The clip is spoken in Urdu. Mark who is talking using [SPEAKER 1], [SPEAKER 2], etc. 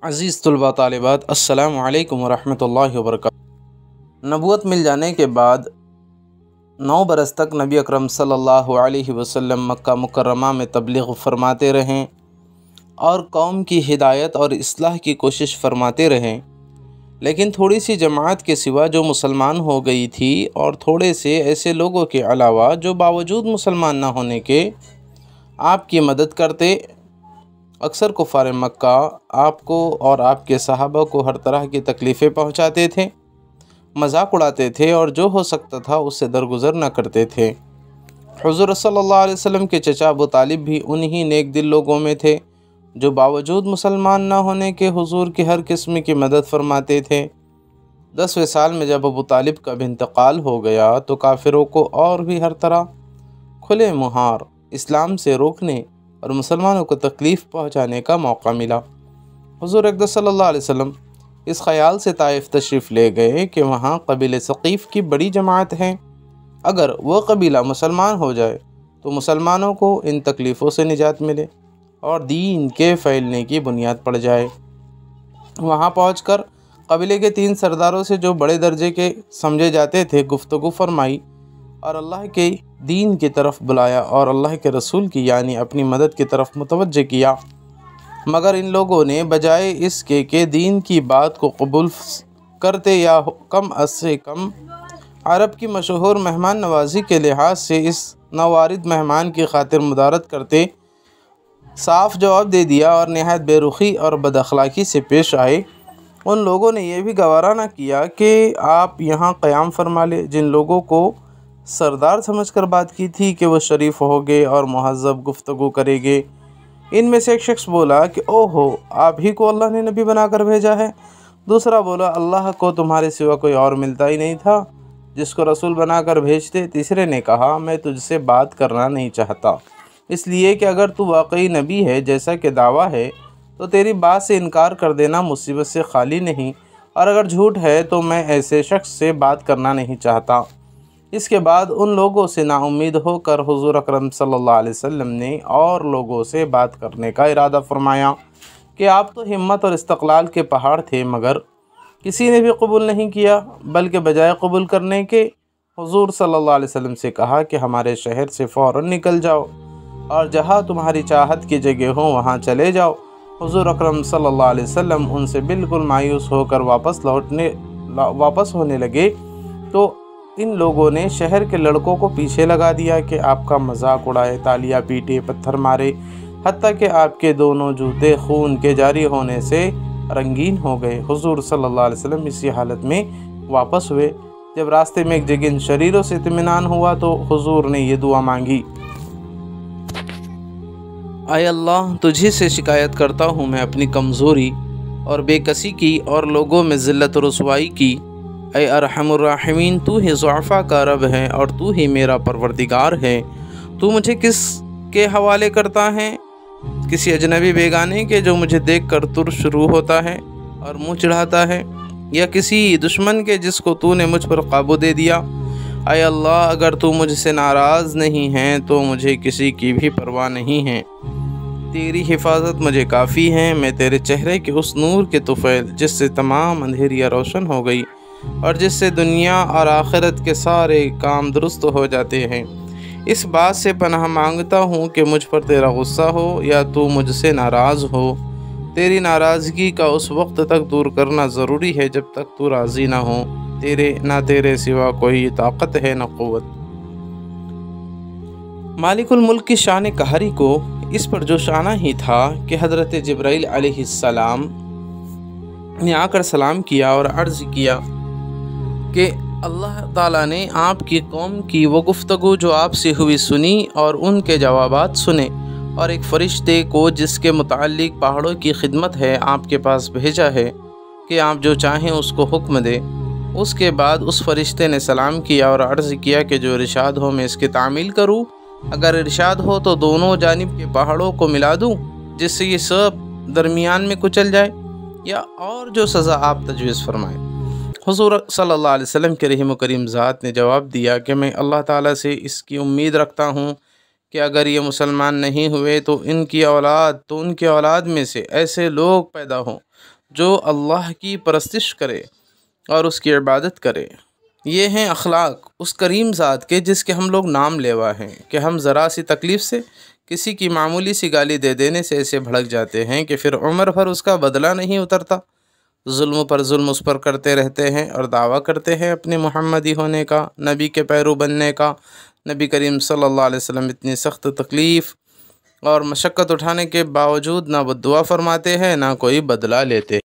[SPEAKER 1] عزیز طلباء طالبات، السلام علیکم ورحمۃ اللہ وبرکاتہ۔ نبوت مل جانے کے بعد 9 برس تک نبی اکرم صلی اللہ علیہ وسلم مکہ مکرمہ میں تبلیغ فرماتے رہیں اور قوم کی ہدایت اور اصلاح کی کوشش فرماتے رہیں، لیکن تھوڑی سی جماعت کے سوا جو مسلمان ہو گئی تھی اور تھوڑے سے ایسے لوگوں کے علاوہ جو باوجود مسلمان نہ ہونے کے آپ کی مدد کرتے، اکثر کفار مکہ آپ کو اور آپ کے صحابہ کو ہر طرح کی تکلیفیں پہنچاتے تھے، مذاق اڑاتے تھے اور جو ہو سکتا تھا اس سے درگزر نہ کرتے تھے۔ حضور صلی اللہ علیہ وسلم کے چچا ابو طالب بھی انہی نیک دل لوگوں میں تھے جو باوجود مسلمان نہ ہونے کے حضور کی ہر قسم کی مدد فرماتے تھے۔ 10ویں سال میں جب ابو طالب کا بھی انتقال ہو گیا تو کافروں کو اور بھی ہر طرح کھلے مہار اسلام سے روکنے اور مسلمانوں کو تکلیف پہنچانے کا موقع ملا۔ حضور اقدس صلی اللہ علیہ وسلم اس خیال سے طائف تشریف لے گئے کہ وہاں قبیلہ ثقیف کی بڑی جماعت ہے، اگر وہ قبیلہ مسلمان ہو جائے تو مسلمانوں کو ان تکلیفوں سے نجات ملے اور دین کے پھیلنے کی بنیاد پڑ جائے۔ وہاں پہنچ کر قبیلے کے 3 سرداروں سے جو بڑے درجے کے سمجھے جاتے تھے گفتگو فرمائی اور اللہ کے دین کی طرف بلایا اور اللہ کے رسول کی یعنی اپنی مدد کی طرف متوجہ کیا، مگر ان لوگوں نے بجائے اس کے کہ دین کی بات کو قبول کرتے یا کم از سے کم عرب کی مشہور مہمان نوازی کے لحاظ سے اس نوارد مہمان کی خاطر مدارت کرتے، صاف جواب دے دیا اور نہایت بے رخی اور بد اخلاقی سے پیش آئے، ان لوگوں نے یہ بھی گوارا نہ کیا کہ آپ یہاں قیام فرما لے۔ جن لوگوں کو سردار سمجھ کر بات کی تھی کہ وہ شریف ہوگے اور مہذب گفتگو کرے گے، ان میں سے ایک شخص بولا کہ اوہو، آپ ہی کو اللہ نے نبی بنا کر بھیجا ہے۔ دوسرا بولا، اللہ کو تمہارے سوا کوئی اور ملتا ہی نہیں تھا جس کو رسول بنا کر بھیجتے۔ تیسرے نے کہا، میں تجھ سے بات کرنا نہیں چاہتا، اس لیے کہ اگر تو واقعی نبی ہے جیسا کہ دعویٰ ہے تو تیری بات سے انکار کر دینا مصیبت سے خالی نہیں، اور اگر جھوٹ ہے تو میں ایسے شخص سے بات کرنا نہیں چاہتا۔ اس کے بعد ان لوگوں سے نا امید ہو کر حضور اکرم صلی اللہ علیہ وسلم نے اور لوگوں سے بات کرنے کا ارادہ فرمایا کہ آپ تو ہمت اور استقلال کے پہاڑ تھے، مگر کسی نے بھی قبول نہیں کیا، بلکہ بجائے قبول کرنے کے حضور صلی اللہ علیہ وسلم سے کہا کہ ہمارے شہر سے فوراً نکل جاؤ اور جہاں تمہاری چاہت کی جگہ ہو وہاں چلے جاؤ۔ حضور اکرم صلی اللہ علیہ وسلم ان سے بالکل مایوس ہو کر واپس ہونے لگے تو ان لوگوں نے شہر کے لڑکوں کو پیچھے لگا دیا کہ آپ کا مذاق اڑائے، تالیاں پیٹے، پتھر مارے، حتیٰ کہ آپ کے دونوں جوتے خون کے جاری ہونے سے رنگین ہو گئے۔ حضور صلی اللہ علیہ وسلم اسی حالت میں واپس ہوئے۔ جب راستے میں ایک جگہ شریروں سے اطمینان ہوا تو حضور نے یہ دعا مانگی، اے اللہ، تجھی سے شکایت کرتا ہوں میں اپنی کمزوری اور بے کسی کی اور لوگوں میں ذلت و رسوائی کی۔ اے ارحم الراحمین، تو ہی ضعفاء کا رب ہے اور تو ہی میرا پروردگار ہے۔ تو مجھے کس کے حوالے کرتا ہے؟ کسی اجنبی بیگانے کے جو مجھے دیکھ کر تر شروع ہوتا ہے اور منہ چڑھاتا ہے، یا کسی دشمن کے جس کو تو نے مجھ پر قابو دے دیا؟ اے اللہ، اگر تو مجھ سے ناراض نہیں ہے تو مجھے کسی کی بھی پرواہ نہیں ہے۔ تیری حفاظت مجھے کافی ہے۔ میں تیرے چہرے کے اس نور کے طفیل جس سے تمام اندھیریاں روشن ہو گئی اور جس سے دنیا اور آخرت کے سارے کام درست ہو جاتے ہیں، اس بات سے پناہ مانگتا ہوں کہ مجھ پر تیرا غصہ ہو یا تو مجھ سے ناراض ہو۔ تیری ناراضگی کا اس وقت تک دور کرنا ضروری ہے جب تک تو راضی نہ ہو۔ نہ تیرے سوا کوئی طاقت ہے نہ قوت۔ مالک الملک کی شان قہری کو اس پر جو شانہ ہی تھا کہ حضرت جبرائیل علیہ السلام نے آ کر سلام کیا اور عرض کیا کہ اللہ تعالیٰ نے آپ کی قوم کی وہ گفتگو جو آپ سے ہوئی سنی اور ان کے جوابات سنے، اور ایک فرشتے کو جس کے متعلق پہاڑوں کی خدمت ہے آپ کے پاس بھیجا ہے کہ آپ جو چاہیں اس کو حکم دے۔ اس کے بعد اس فرشتے نے سلام کیا اور عرض کیا کہ جو ارشاد ہو میں اس کی تعمیل کروں، اگر ارشاد ہو تو دونوں جانب کے پہاڑوں کو ملا دوں جس سے یہ سب درمیان میں کچل جائے، یا اور جو سزا آپ تجویز فرمائیں۔ حضور صلی اللہ علیہ وسلم کے رحیم و کریم ذات نے جواب دیا کہ میں اللہ تعالیٰ سے اس کی امید رکھتا ہوں کہ اگر یہ مسلمان نہیں ہوئے تو ان کی اولاد میں سے ایسے لوگ پیدا ہوں جو اللہ کی پرستش کرے اور اس کی عبادت کرے۔ یہ ہیں اخلاق اس کریم ذات کے جس کے ہم لوگ نام لیوا ہیں کہ ہم ذرا سی تکلیف سے، کسی کی معمولی سی گالی دے دینے سے ایسے بھڑک جاتے ہیں کہ پھر عمر بھر اس کا بدلہ نہیں اترتا، ظلم پر ظلم اس پر کرتے رہتے ہیں اور دعویٰ کرتے ہیں اپنے محمدی ہونے کا، نبی کے پیرو بننے کا۔ نبی کریم صلی اللہ علیہ وسلم اتنی سخت تکلیف اور مشقت اٹھانے کے باوجود نہ وہ دعا فرماتے ہیں نہ کوئی بدلہ لیتے۔